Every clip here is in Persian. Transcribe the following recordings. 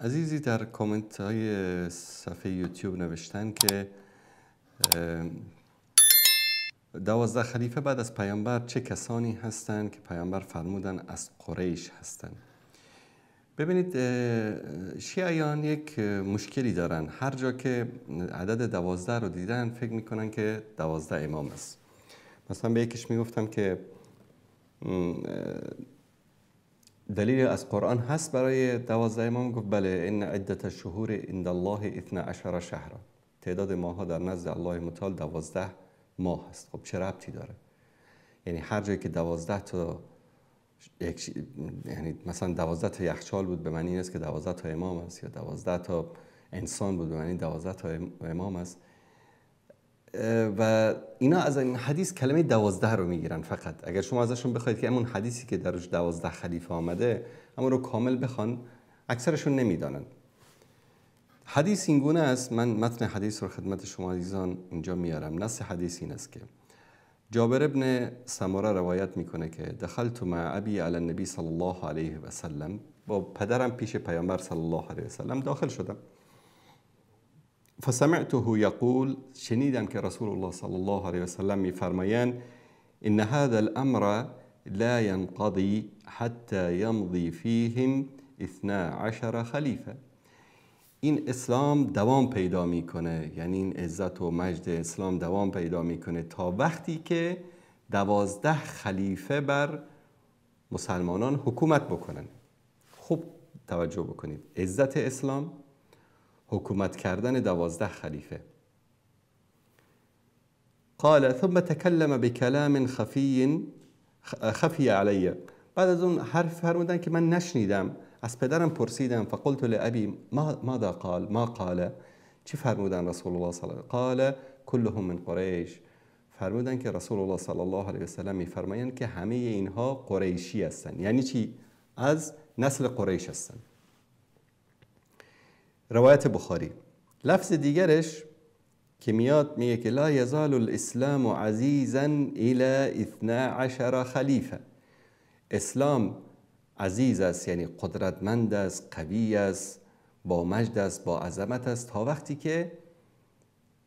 عزیزی در کامنت های صفحه یوتیوب نوشتن که 12 خلیفه بعد از پیامبر چه کسانی هستند که پیامبر فرمودن از قریش هستند. ببینید شیعیان یک مشکلی دارن، هر جا که عدد 12 رو دیدن فکر میکنن که 12 امام است. مثلا به یکیش میگفتم که دلیل از قرآن هست برای 12 امام؟ گفت بله، ان عدت الشهور عند الله 12 شهرا، تعداد ماه‌ها در نزد الله متعال 12 ماه هست. خب چه ربطی داره؟ یعنی هر جایی که 12 تا یعنی مثلا 12 تا یخچال بود به معنی این است که 12 تا امام است، یا 12 تا انسان بود به معنی 12 تا امام است. و اینا از این حدیث کلمه 12 رو میگیرن. فقط اگر شما ازشون بخواید که همون حدیثی که درش 12 خلیفه آمده اما رو کامل بخوان، اکثرشون نمیدانن. حدیث این گونه است، من متن حدیث رو خدمت شما عزیزان اینجا میارم. نص حدیث این است که جابر ابن سمره روایت میکنه که دخلت مع ابی علی النبی صلی الله علیه و سلم، با پدرم پیش پیامبر صلی الله علیه و سلم داخل شدم. فسمعته یقول، شنیدم که رسول الله صلی الله علیه و سلم میفرمایند ان هذا الامر لا ينقضي حتى يمضي فيهم 12 خلیفه. این اسلام دوام پیدا میکنه، یعنی این عزت و مجد اسلام دوام پیدا میکنه تا وقتی که 12 خلیفه بر مسلمانان حکومت بکنن. خوب توجه بکنید، عزت اسلام حکومت کردن 12 خلیفه. قال ثم تكلم بكلام خفي علي، بعد از اون حرف فرمودن که من نشنیدم. از پدرم پرسیدم فقلت لابی ماذا قال، ما قال، چی فرمودن رسول الله صلی الله علیه و قال كلهم من قریش. فرمودن که رسول الله صلی الله علیه و سلم میفرمایند که همه اینها قریشی هستند. یعنی چی؟ از نسل قریش هستند. روایت بخاری. لفظ دیگرش که میاد میگه که لا یزال الاسلام عزیزا الى 12 خلیفه. اسلام عزیز است، یعنی قدرتمند است، قوی است، با مجد است، با عظمت است تا وقتی که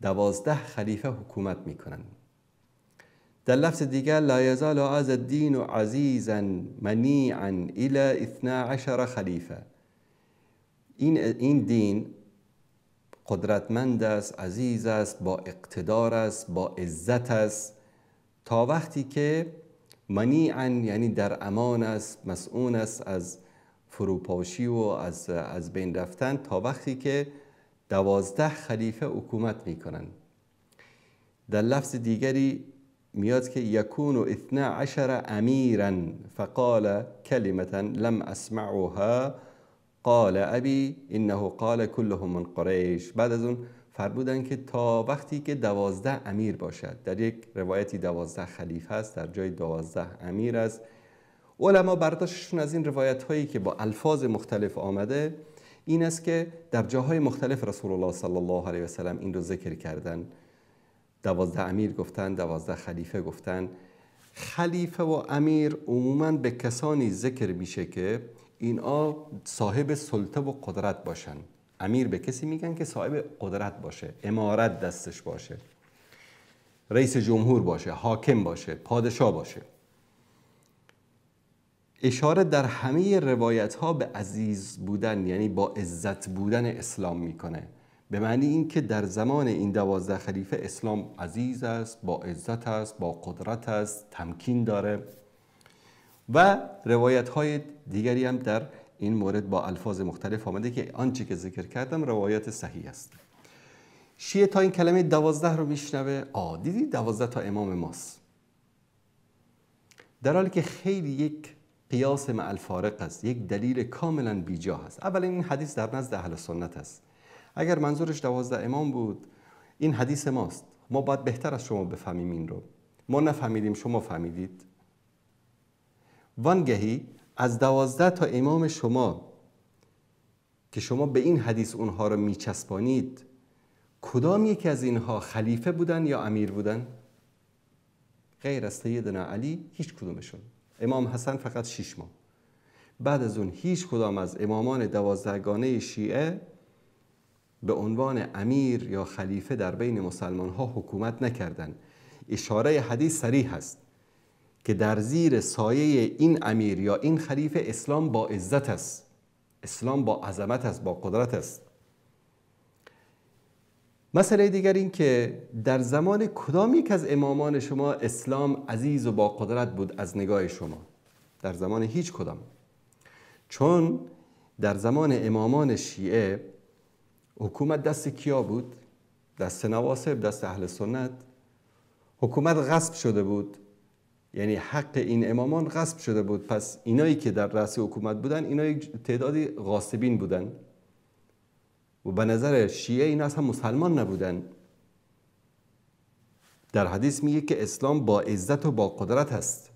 12 خلیفه حکومت میکنن. در لفظ دیگر لا یزال هذا الدین عزیزا منیعا الى 12 خلیفه. این دین قدرتمند است، عزیز است، با اقتدار است، با عزت است تا وقتی که منیعا یعنی در امان است، مسئول است از فروپاشی و از بین رفتن، تا وقتی که 12 خلیفه حکومت میکنن. در لفظ دیگری میاد که یکون 12 امیرا فقال کلمه لم اسمعها قال ابی انه قال كلهم من قریش. بعد از اون فرمودن که تا وقتی که 12 امیر باشد. در یک روایتی 12 خلیفه است، در جای 12 امیر است. علما برداشتشون از این روایت هایی که با الفاظ مختلف آمده این است که در جاهای مختلف رسول الله صلی الله علیه و سلم این رو ذکر کردن. 12 امیر گفتن، 12 خلیفه گفتن. خلیفه و امیر عموما به کسانی ذکر میشه که اینا صاحب سلطه و قدرت باشن. امیر به کسی میگن که صاحب قدرت باشه، امارت دستش باشه، رئیس جمهور باشه، حاکم باشه، پادشاه باشه. اشاره در همه روایت ها به عزیز بودن، یعنی با عزت بودن اسلام میکنه. به معنی این که در زمان این 12 خلیفه اسلام عزیز است، با عزت است، با قدرت است، تمکین داره. و روایت های دیگری هم در این مورد با الفاظ مختلف آمده که آنچه که ذکر کردم روایت صحیح است. شیعه تا این کلمه 12 رو میشنوه، دیدی 12 تا امام ماست، در حالی که خیلی یک قیاس مع الفارق است، یک دلیل کاملا بیجا است. اولا این حدیث در نزد اهل سنت است. اگر منظورش 12 امام بود این حدیث ماست، ما باید بهتر از شما بفهمیم این رو. ما نفهمیدیم، شما فهمیدید. وانگهی از 12 تا امام شما که شما به این حدیث اونها رو میچسبانید، کدام یکی از اینها خلیفه بودن یا امیر بودن؟ غیر از سیدنا علی هیچ کدومشون. امام حسن فقط 6 ماه. بعد از اون هیچ کدام از امامان 12گانه شیعه به عنوان امیر یا خلیفه در بین مسلمان ها حکومت نکردند. اشاره حدیث صریح است که در زیر سایه این امیر یا این خلیفه اسلام با عزت است، اسلام با عظمت است، با قدرت است. مسئله دیگر این که در زمان کدام یک از امامان شما اسلام عزیز و با قدرت بود از نگاه شما؟ در زمان هیچ کدام. چون در زمان امامان شیعه حکومت دست کیا بود؟ دست نواصب، دست اهل سنت. حکومت غصب شده بود، یعنی حق این امامان غصب شده بود. پس اینایی که در رأس حکومت بودن اینا یک تعدادی غاصبین بودن و به نظر شیعه اینا اصلا مسلمان نبودن. در حدیث میگه که اسلام با عزت و با قدرت است.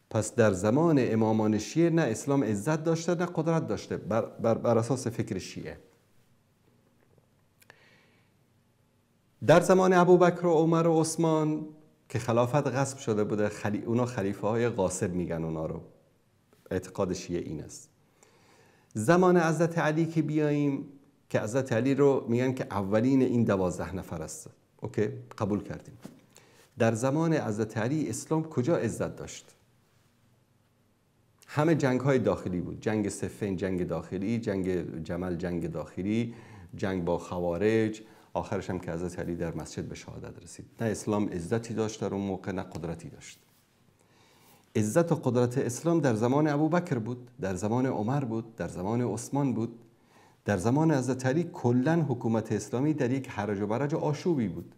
پس در زمان امامان شیعه نه اسلام عزت داشته نه قدرت داشته بر اساس فکر شیعه. در زمان ابوبکر و عمر و عثمان که خلافت غصب شده بوده، اونا خلیفه های غاصب میگن اونا رو. اعتقاد شیعه این است. زمان حضرت علی که بیاییم که حضرت علی رو میگن که اولین این 12 نفر است. اوکی، قبول کردیم. در زمان حضرت علی اسلام کجا عزت داشت؟ همه جنگ های داخلی بود. جنگ صفین جنگ داخلی، جنگ جمل جنگ داخلی، جنگ با خوارج، آخرش هم که حضرت علی در مسجد به شهادت رسید. نه اسلام عزتی داشت در اون موقع نه قدرتی داشت. عزت و قدرت اسلام در زمان ابوبکر بود، در زمان عمر بود، در زمان عثمان بود. در زمان حضرت علی کلا حکومت اسلامی در یک هرج و مرج آشوبی بود.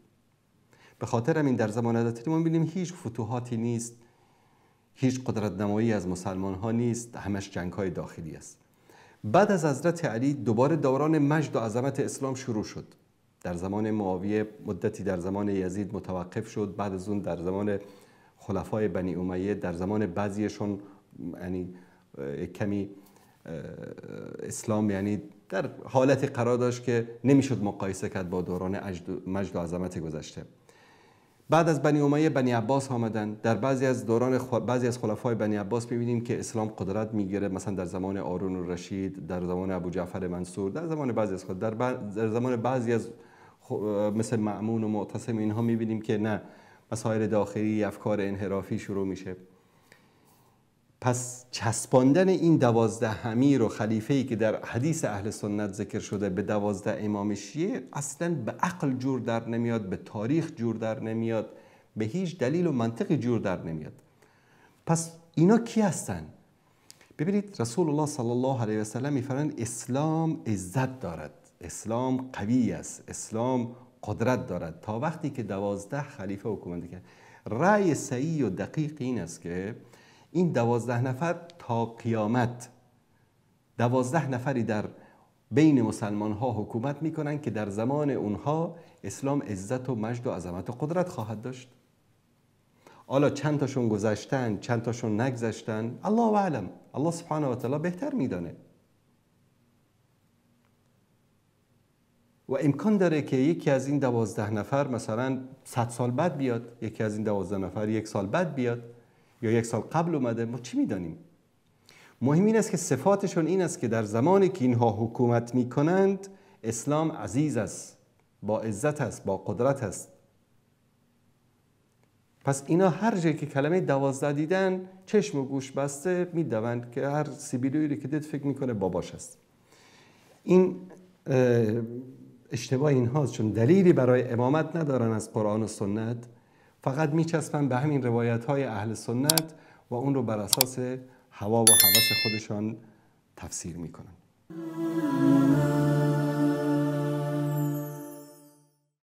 به خاطر همین در زمان حضرت علی ما می‌بینیم هیچ فتوحاتی نیست، هیچ قدرت نمایی از مسلمان ها نیست، همش جنگ های داخلی است. بعد از حضرت علی دوباره دوران مجد و عظمت اسلام شروع شد. در زمان معاویه مدتی، در زمان یزید متوقف شد، بعد از اون در زمان خلفای بنی امیه، در زمان بعضیشون یعنی کمی اسلام یعنی در حالتی قرار داشت که نمیشد مقایسه کرد با دوران مجد و عظمت گذشته. بعد از بنی امیه بنی عباس آمدن. در بعضی از دوران بعضی از خلفای بنی عباس می‌بینیم که اسلام قدرت میگیره، مثلا در زمان هارون الرشید، در زمان ابو جعفر منصور، در زمان بعضی از در زمان بعضی از مثل مأمون و معتصم اینها می‌بینیم که نه، مسائل داخلی، افکار انحرافی شروع میشه. پس چسباندن این 12 امیر و خلیفه‌ای که در حدیث اهل سنت ذکر شده به 12 امام شیعه اصلاً به عقل جور در نمیاد، به تاریخ جور در نمیاد، به هیچ دلیل و منطقی جور در نمیاد. پس اینا کی هستن؟ ببینید رسول الله صلی الله علیه و سلم میفرمایند اسلام عزت دارد، اسلام قوی است، اسلام قدرت دارد تا وقتی که 12 خلیفه حکومت کرد. رأی صحیح و دقیق این است که این 12 نفر تا قیامت 12 نفری در بین مسلمان ها حکومت میکنن که در زمان اونها اسلام عزت و مجد و عظمت و قدرت خواهد داشت. حالا چند تاشون گذشتن، چند تاشون نگذشتن، الله اعلم، الله سبحانه و تعالی بهتر میدانه. و امکان داره که یکی از این 12 نفر مثلا 100 سال بعد بیاد، یکی از این 12 نفر 1 سال بعد بیاد یا 1 سال قبل اومده، ما چی میدانیم؟ مهم این است که صفاتشون این است که در زمانی که اینها حکومت میکنند اسلام عزیز است، با عزت است، با قدرت است. پس اینا هر جایی که کلمه 12 دیدن چشم و گوش بسته میدوند که هر سیبیلویی که دید فکر میکنه باباش است. این اشتباه اینهاست، چون دلیلی برای امامت ندارن از قرآن و سنت، فقط میچسبن به همین روایت های اهل سنت و اون رو بر اساس هوا و هوس خودشان تفسیر میکنن.